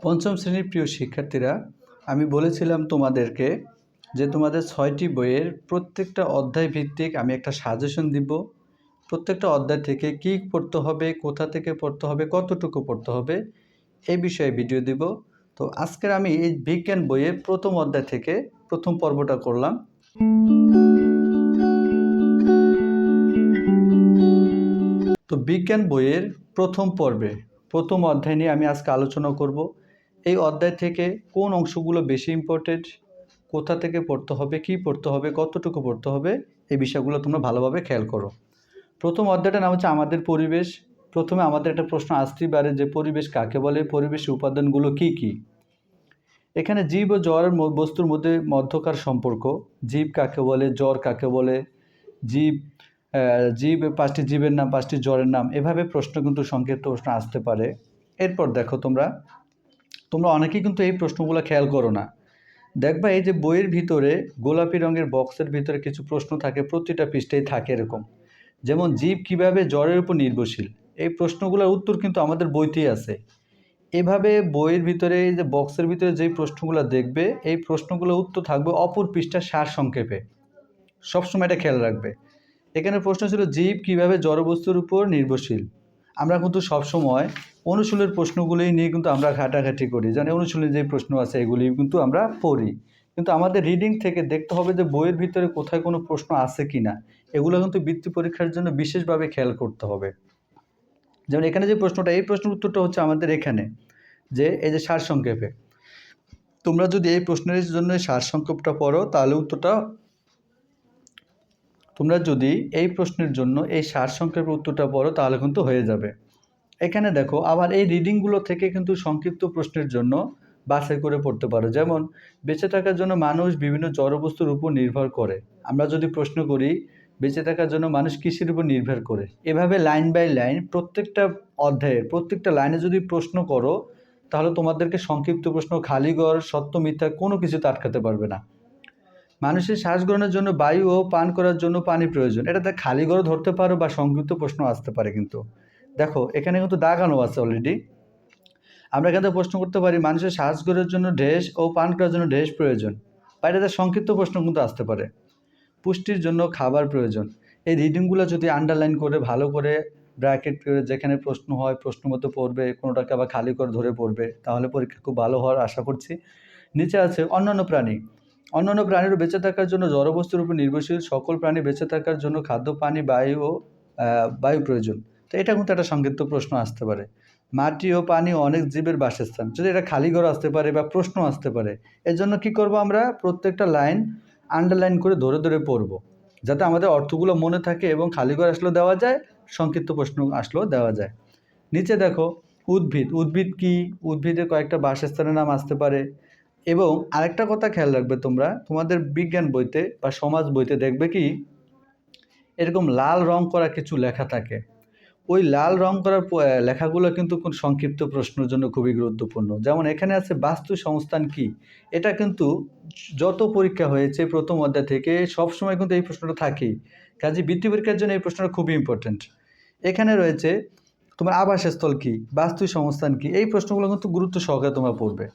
পঞ্চম শ্রেণীর প্রিয় শিক্ষার্থীরা, আমি বলেছিলাম তোমাদেরকে যে তোমাদের ৬টি বইয়ের প্রত্যেকটা অধ্যায় ভিত্তিক আমি একটা সাজেশন দিব। প্রত্যেকটা অধ্যায় থেকে কী পড়তে হবে, কোথা থেকে পড়তে হবে, কতটুকু পড়তে হবে এই বিষয়ে ভিডিও দিব। তো আজকের আমি এই বিজ্ঞান বইয়ের প্রথম অধ্যায় থেকে প্রথম পর্বটা করলাম। তো বিজ্ঞান বইয়ের প্রথম পর্বে প্রথম অধ্যায় নিয়ে আমি আজকে আলোচনা করব। এই অধ্যায় থেকে কোন অংশগুলো বেশি ইম্পর্টেন্ট, কোথা থেকে পড়তে হবে, কি পড়তে হবে, কতটুকু পড়তে হবে, এই বিষয়গুলো তোমরা ভালোভাবে খেয়াল করো। প্রথম অধ্যায়টার নাম হচ্ছে আমাদের পরিবেশ। প্রথমে আমাদের একটা প্রশ্ন আসতেই পারে যে পরিবেশ কাকে বলে, পরিবেশের উপাদানগুলো কি কি। এখানে জীব ও জড় বস্তুর মধ্যকার সম্পর্ক, জীব কাকে বলে, জ্বর কাকে বলে, জীব জীব 5টি জীবের নাম, 5টি জ্বরের নাম, এভাবে প্রশ্ন কিন্তু সংক্ষিপ্ত প্রশ্ন আসতে পারে। এরপর দেখো তোমরা অনেকেই কিন্তু এই প্রশ্নগুলো খেয়াল করো না। দেখবা এই যে বইয়ের ভিতরে গোলাপি রঙের বক্সের ভিতরে কিছু প্রশ্ন থাকে, প্রতিটা পৃষ্ঠায় থাকে এরকম। যেমন জীব কিভাবে জ্বরের উপর নির্ভরশীল, এই প্রশ্নগুলোর উত্তর কিন্তু আমাদের বইতেই আছে। এভাবে বইয়ের ভিতরে এই যে বক্সের ভিতরে যেই প্রশ্নগুলো দেখবে, এই প্রশ্নগুলোর উত্তর থাকবে অপর পৃষ্ঠার সার সংক্ষেপে। সবসময় এটা খেয়াল রাখবে। এখানে প্রশ্ন ছিল জীব কিভাবে জড়বস্তুর উপর নির্ভরশীল। আমরা কিন্তু সবসময় অনুশীলনের প্রশ্নগুলোই নিয়ে কিন্তু আমরা ঘাটাঘাটি করি, জানি অনুশীলনের যে প্রশ্ন আছে এগুলি কিন্তু আমরা পড়ি, কিন্তু আমাদের রিডিং থেকে দেখতে হবে যে বইয়ের ভিতরে কোথায় কোনো প্রশ্ন আছে কি না। এগুলো কিন্তু বৃত্তি পরীক্ষার জন্য বিশেষভাবে খেয়াল করতে হবে। যেমন এখানে যে প্রশ্নটা, এই প্রশ্নের উত্তরটা হচ্ছে আমাদের এখানে যে এই যে সারসংক্ষেপে। তোমরা যদি এই প্রশ্নের জন্য সারসংক্ষেপটা পড়ো তাহলে উত্তরটা, তোমরা যদি এই প্রশ্নের জন্য এই সারসংক্ষেপের উত্তরটা পড়ো তাহলে কিন্তু হয়ে যাবে। এখানে দেখো আবার এই রিডিংগুলো থেকে কিন্তু সংক্ষিপ্ত প্রশ্নের জন্য বাছাই করে পড়তে পারো। যেমন বেঁচে থাকার জন্য মানুষ বিভিন্ন জড়বস্তুর উপর নির্ভর করে। আমরা যদি প্রশ্ন করি বেঁচে থাকার জন্য মানুষ কিসের উপর নির্ভর করে, এভাবে লাইন বাই লাইন প্রত্যেকটা অধ্যায়ের প্রত্যেকটা লাইনে যদি প্রশ্ন করো তাহলে তোমাদেরকে সংক্ষিপ্ত প্রশ্ন, খালিঘর, সত্য মিথ্যা কোনো কিছুতে আটকাতে পারবে না। মানুষের শ্বাস গ্রহণের জন্য বায়ু ও পান করার জন্য পানি প্রয়োজন, এটাতে খালি ঘরও ধরতে পারো বা সংক্ষিপ্ত প্রশ্ন আসতে পারে। কিন্তু দেখো এখানে কিন্তু দাগানো আছে অলরেডি। আমরা এখান থেকে প্রশ্ন করতে পারি মানুষের শ্বাস গ্রহণের জন্য ঢেস ও পান করার জন্য ঢেস প্রয়োজন, বা এটাতে সংক্ষিপ্ত প্রশ্ন কিন্তু আসতে পারে। পুষ্টির জন্য খাবার প্রয়োজন। এই রিডিংগুলো যদি আন্ডারলাইন করে ভালো করে ব্র্যাকেট করে যেখানে প্রশ্ন হয় প্রশ্ন মতো পড়বে, কোনোটাকে আবার খালি করে ধরে পড়বে, তাহলে পরীক্ষা খুব ভালো হওয়ার আশা করছি। নিচে আছে অন্যান্য প্রাণী। অন্যান্য প্রাণীরও বেঁচে থাকার জন্য জড়বস্তুর উপর নির্ভরশীল, সকল প্রাণী বেঁচে থাকার জন্য খাদ্য, পানি, বায়ু ও বায়ু প্রয়োজন। তো এটা কিন্তু একটা সংক্ষিপ্ত প্রশ্ন আসতে পারে। মাটি ও পানি অনেক জীবের বাসস্থান, যদি এটা খালি ঘর আসতে পারে বা প্রশ্ন আসতে পারে। এর জন্য কী করব, আমরা প্রত্যেকটা লাইন আন্ডারলাইন করে ধরে ধরে পড়ব, যাতে আমাদের অর্থগুলো মনে থাকে এবং খালি ঘর আসলেও দেওয়া যায়, সংক্ষিপ্ত প্রশ্ন আসলেও দেওয়া যায়। নিচে দেখো উদ্ভিদ। উদ্ভিদ কি, উদ্ভিদের কয়েকটা বাসস্থানের নাম আসতে পারে। এবং আরেকটা কথা খেয়াল রাখবে তোমরা, তোমাদের বিজ্ঞান বইতে বা সমাজ বইতে দেখবে কি এরকম লাল রং করা কিছু লেখা থাকে। ওই লাল রং করার লেখাগুলো কিন্তু কোন সংক্ষিপ্ত প্রশ্নের জন্য খুবই গুরুত্বপূর্ণ। যেমন এখানে আছে বাস্তু সংস্থান কি, এটা কিন্তু যত পরীক্ষা হয়েছে প্রথম অধ্যায় থেকে সবসময় কিন্তু এই প্রশ্নটা থাকেই। কাজে বৃত্তি পরীক্ষার জন্য এই প্রশ্নটা খুবই ইম্পর্টেন্ট। এখানে রয়েছে তোমার আবাসস্থল কি, বাস্তু সংস্থান কি, এই প্রশ্নগুলো কিন্তু গুরুত্ব সহকারে তোমরা পড়বে।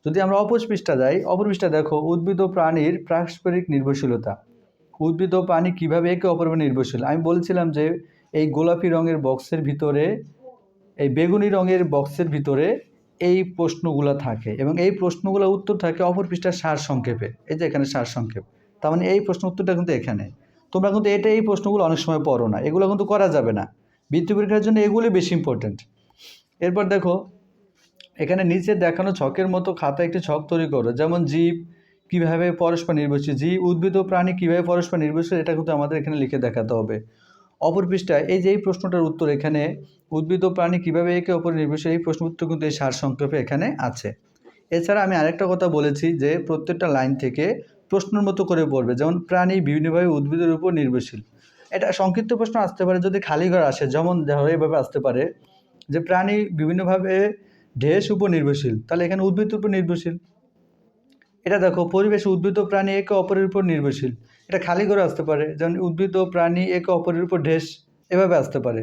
যদি আমরা অপর পৃষ্ঠা যাই, অপর পৃষ্ঠা দেখো উদ্ভিদ ও প্রাণীর পারস্পরিক নির্ভরশীলতা। উদ্ভিদ ও প্রাণী কীভাবে একে অপরের উপর নির্ভরশীল। আমি বলছিলাম যে এই গোলাপি রঙের বক্সের ভিতরে, এই বেগুনি রঙের বক্সের ভিতরে এই প্রশ্নগুলো থাকে এবং এই প্রশ্নগুলোর উত্তর থাকে অপর পৃষ্ঠার সার সংক্ষেপে। এই যে এখানে সার সংক্ষেপ, তার মানে এই প্রশ্ন উত্তরটা কিন্তু এখানে। তোমরা কিন্তু এই প্রশ্নগুলো অনেক সময় পড়ো না, এগুলো কিন্তু করা যাবে না। বৃত্তি পরীক্ষার জন্য এগুলি বেশি ইম্পর্টেন্ট। এরপর দেখো এখানে নিচে দেখানো ছকের মতো খাতা একটি ছক তৈরি করো। যেমন জীব কীভাবে পরস্পর নির্ভরশীল, জীব, উদ্ভিদ ও প্রাণী কীভাবে পরস্পর নির্ভরশীল, এটা কিন্তু আমাদের এখানে লিখে দেখাতে হবে। অপর পৃষ্ঠায় এই যে এই প্রশ্নটার উত্তর, এখানে উদ্ভিদ ও প্রাণী কীভাবে একে অপরের নির্ভরশীল, এই প্রশ্ন উত্তর কিন্তু এই সার সংক্ষেপে এখানে আছে। এছাড়া আমি আরেকটা কথা বলেছি যে প্রত্যেকটা লাইন থেকে প্রশ্নের মতো করে পড়বে। যেমন প্রাণী বিভিন্নভাবে উদ্ভিদের উপর নির্ভরশীল, এটা সংক্ষিপ্ত প্রশ্ন আসতে পারে যদি খালি ঘর আসে। যেমন ধরো এভাবে আসতে পারে যে প্রাণী বিভিন্নভাবে ঢেস উপর নির্ভরশীল, তাহলে এখানে উদ্ভিদের উপর নির্ভরশীল। এটা দেখো পরিবেশ, উদ্ভিদ ও প্রাণী একে অপরের উপর নির্ভরশীল, এটা খালি করে আসতে পারে। যেমন উদ্ভিদ ও প্রাণী একে অপরের উপর ঢেস, এভাবে আসতে পারে।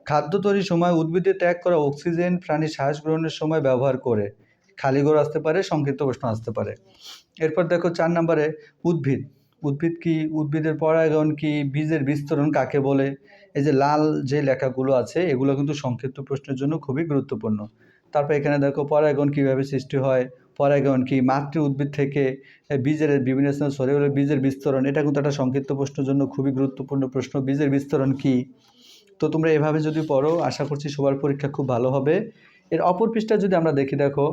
খাদ্য তৈরির সময় উদ্ভিদে ত্যাগ করা অক্সিজেন প্রাণী শ্বাস গ্রহণের সময় ব্যবহার করে। খালি ঘর আসতে পারে, সংক্ষিপ্ত প্রশ্ন আসতে পারে। এরপর দেখো 4 নম্বরে উদ্ভিদ। উদ্ভিদ কি? উদ্ভিদের পরাগায়ন কি? বীজের বিস্তরণ কাকে বলে? এই যে লাল যে লেখাগুলো আছে এগুলো কিন্তু সংক্ষিপ্ত প্রশ্নের জন্য খুবই গুরুত্বপূর্ণ। তারপর এখানে দেখো পরাগায়ন কীভাবে সৃষ্টি হয়, পরাগায়ন কি? মাতৃ উদ্ভিদ থেকে বীজের বিভিন্ন স্থানে ছড়িয়ে হলে বীজের বিস্তরণ, এটা কিন্তু একটা সংক্ষিপ্ত প্রশ্নের জন্য খুবই গুরুত্বপূর্ণ প্রশ্ন। বীজের বিস্তরণ কি? তো তোমরা এভাবে যদি পড়ো আশা করছি সবার পরীক্ষা খুব ভালো হবে। এর অপর পৃষ্ঠা যদি আমরা দেখি, দেখো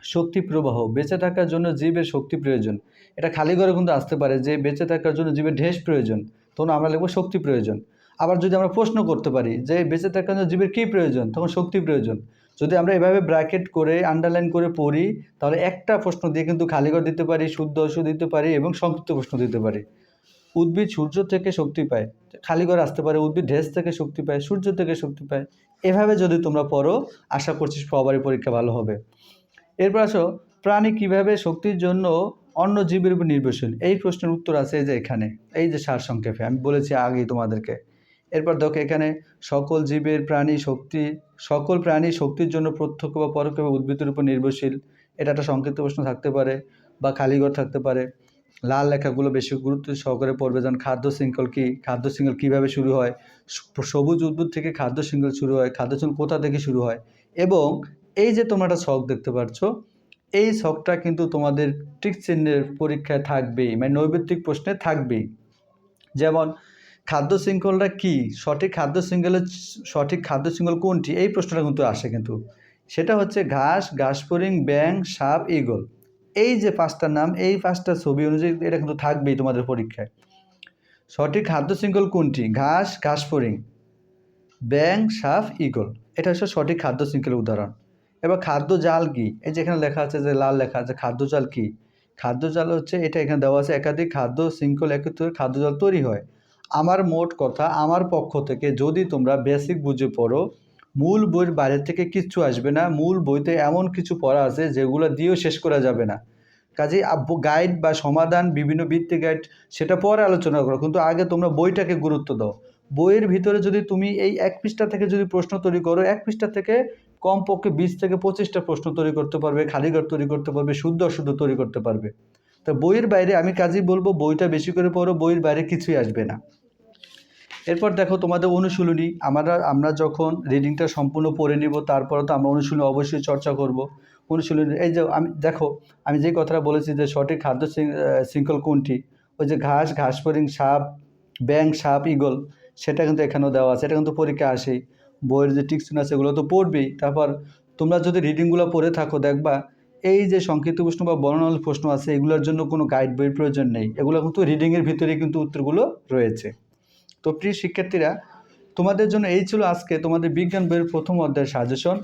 শক্তি প্রবাহ। বেঁচে থাকার জন্য জীবের শক্তি প্রয়োজন। এটা খালি ঘরে কিন্তু আসতে পারে যে বেঁচে থাকার জন্য জীবের ঢেস প্রয়োজন, তখন আমরা লিখবো শক্তি প্রয়োজন। আবার যদি আমরা প্রশ্ন করতে পারি যে বেঁচে থাকার জন্য জীবের কী প্রয়োজন, তখন শক্তি প্রয়োজন। যদি আমরা এভাবে ব্র্যাকেট করে আন্ডারলাইন করে পড়ি তাহলে একটা প্রশ্ন দিয়ে কিন্তু খালি ঘর দিতে পারি, শুদ্ধ অশুদ্ধ দিতে পারি এবং সংক্ষিপ্ত প্রশ্ন দিতে পারি। উদ্ভিদ সূর্য থেকে শক্তি পায়, খালি ঘরে আসতে পারে। উদ্ভিদ ঢেস থেকে শক্তি পায়, সূর্য থেকে শক্তি পায়। এভাবে যদি তোমরা পড়ো আশা করছি সবারই পরীক্ষা ভালো হবে। এরপর আসো, প্রাণী কিভাবে শক্তির জন্য অন্য জীবের উপর নির্ভরশীল? এই প্রশ্নের উত্তর আছে এই যে এখানে, এই যে সারসংক্ষেপে আমি বলেছি আগেই তোমাদেরকে। এরপর দেখো এখানে সকল জীবের প্রাণী শক্তি, সকল প্রাণী শক্তির জন্য প্রত্যক্ষ বা পরোক্ষভাবে উদ্ভিদের উপর নির্ভরশীল। এটা একটা সংক্ষিপ্ত প্রশ্ন থাকতে পারে বা খালিঘর থাকতে পারে। লাল লেখাগুলো বেশি গুরুত্ব সহকারে পড়বে। যেমন খাদ্য শৃঙ্খল কী? খাদ্য শৃঙ্খল কীভাবে শুরু হয়? সবুজ উদ্ভিদ থেকে খাদ্য শৃঙ্খল শুরু হয়। খাদ্য শৃঙ্খল কোথা থেকে শুরু হয়? এবং এই যে তোমরা একটা ছক দেখতে পাচ্ছ, এই ছকটা কিন্তু তোমাদের টিক চিহ্নের পরীক্ষায় থাকবেই, মানে নৈর্ব্যক্তিক প্রশ্নে থাকবেই। যেমন খাদ্য শৃঙ্খলটা কী? সঠিক খাদ্য শৃঙ্খল কোনটি? এই প্রশ্নটা কিন্তু আসে কিন্তু। সেটা হচ্ছে ঘাস, ঘাসফড়িং, ব্যাঙ, সাপ, ঈগল। এই যে 5টা নাম, এই 5টা ছবি অনুযায়ী এটা কিন্তু থাকবেই তোমাদের পরীক্ষায়। সঠিক খাদ্য শৃঙ্খল কোনটি? ঘাস, ঘাসফড়িং, ব্যাঙ, সাপ, ঈগল। এটা হচ্ছে সঠিক খাদ্য শৃঙ্খলের উদাহরণ। এবার খাদ্য জাল কি? এই যে এখানে লেখা আছে, যে লাল লেখা আছে, খাদ্য জাল কি? খাদ্য জাল হচ্ছে, এটা এখানে দেওয়া আছে, একাধিক খাদ্য শৃঙ্খল একত্র হয়ে খাদ্য জাল তৈরি হয়। আমার মোট কথা, আমার পক্ষ থেকে যদি তোমরা বেসিক বুঝে পড়ো, মূল বইয়ের বাইরে থেকে কিচ্ছু আসবে না। মূল বইতে এমন কিছু পড়া আছে যেগুলো দিয়েও শেষ করা যাবে না। কাজেই গাইড বা সমাধান, বিভিন্ন ভিত্তিক গাইড সেটা পরে আলোচনা করো, কিন্তু আগে তোমরা বইটাকে গুরুত্ব দাও। বইয়ের ভিতরে যদি তুমি এই 1 পৃষ্ঠা থেকে যদি প্রশ্ন তৈরি করো, 1 পৃষ্ঠা থেকে কমপক্ষে 20 থেকে 25টা প্রশ্ন তৈরি করতে পারবে, খালিঘর তৈরি করতে পারবে, শুদ্ধ অশুদ্ধ তৈরি করতে পারবে। তো বইয়ের বাইরে আমি কাজেই বলবো বইটা বেশি করে পড়ো, বইয়ের বাইরে কিছুই আসবে না। এরপর দেখো তোমাদের অনুশীলনী। আমরা যখন রিডিংটা সম্পূর্ণ পড়ে নিব তারপরে তো আমরা অনুশীলনী অবশ্যই চর্চা করব। অনুশীলনী এই যে আমি যে কথাটা বলেছি যে সঠিক খাদ্য শৃঙ্খল কোনটি, ওই যে ঘাস, ঘাসফড়িং, সাপ, ব্যাঙ, সাপ, ঈগল, সেটা কিন্তু এখানেও দেওয়া আছে। এটা কিন্তু পরীক্ষা আসেই। বইয়ের যে টিকচিহ্ন আছে এগুলো তো পড়বেই। তারপর তোমরা যদি রিডিংগুলো পড়ে থাকো দেখবা এই যে সংক্ষিপ্ত প্রশ্ন বা বর্ণনামূলক প্রশ্ন আছে এগুলোর জন্য কোনো গাইড বইয়ের প্রয়োজন নেই। এগুলো কিন্তু রিডিংয়ের ভিতরেই কিন্তু উত্তরগুলো রয়েছে। তো প্রিয় শিক্ষার্থীরা, তোমাদের জন্য এই ছিল আজকে তোমাদের বিজ্ঞান বইয়ের প্রথম অধ্যায়ের সাজেশন।